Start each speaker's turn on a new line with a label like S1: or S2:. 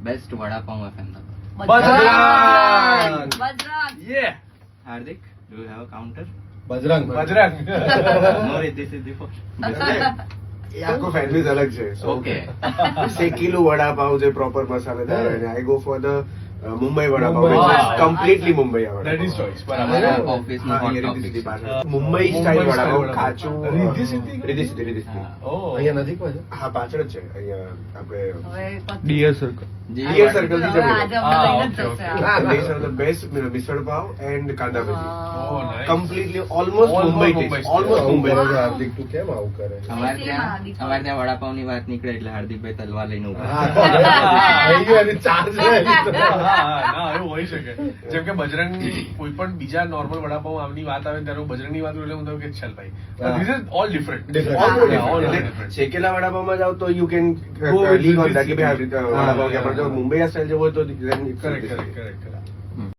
S1: Best vada pav of Ahmedabad.
S2: Bajrang.
S3: Yeah.
S1: Hardik, do you have a counter?
S4: Bajrang.
S1: No, this is the first.
S5: એ આખો sandwich અલગ છે.
S1: Okay.
S5: શેકીલું vada pav જે proper મસાલેદાર હોય ને I go for the Mumbai vada pav
S4: Mumbai.
S5: which is completely Mumbai vada pav.
S3: That is choice. બરાબર.
S1: हमारा ऑफिस में
S5: હા,
S1: hot
S5: અહીંયા
S1: topic
S5: રીતિ
S1: છે.
S5: પાછળ. મુંબઈ સ્ટાઇલ
S3: મુંબઈ
S5: વડાપાવ
S3: style
S5: કાચું
S3: રીતિ સિદ્ધિ?
S5: રીતિ સિદ્ધિ.
S1: હા.
S3: Oh.
S4: અહીંયા નજીકમાં છે.
S5: હા પાછળ જ છે અહીંયા આપણે
S2: હવે પછી-
S3: Dear circle.
S5: Deer Circle થી
S2: હવે
S5: જમીને.
S2: આજે અમને લઈને જ
S3: okay,
S2: જશે
S3: okay.
S2: આ.
S5: These are the best misal pav and kanda bhaji.
S3: Oh, nice.
S5: Completely almost
S3: Almost
S5: Mumbai
S3: Mumbai
S5: taste.
S3: style.
S5: Almost Mumbai.
S4: બરાબર, હાર્દિક તું કેમ આવું કરે?
S1: અમારે ત્યાં વડાપાવની વાત નીકળે એટલે હાર્દિકભાઈ તલવાર લઈને ઉભા.
S4: હા, થઈ ગયું એની ચાર્જ છે.
S3: ના એવું હોઈ શકે. જેમ કે બજરંગ કોઈ પણ બીજા નોર્મલ વડાપાવ આમની વાત આવે ત્યારે હું બજરંગની વાત કરું એટલે હું કહું કે ચાલ ભાઈ
S4: હા.
S3: This is all different.
S4: Different.
S5: All
S3: Yeah, all
S5: different.
S3: different.
S5: એટલે શેકેલા વડાપાવમાં જાવ તો you can
S4: Go with
S5: live on
S4: this.
S5: that કે ભાઈ આ રીતે વડાપાવ કે
S4: હા.
S5: પણ જો મુંબઈ સ્ટાઇલ જેવો હોય તો then it's
S3: correct
S5: different.
S3: Correct correct.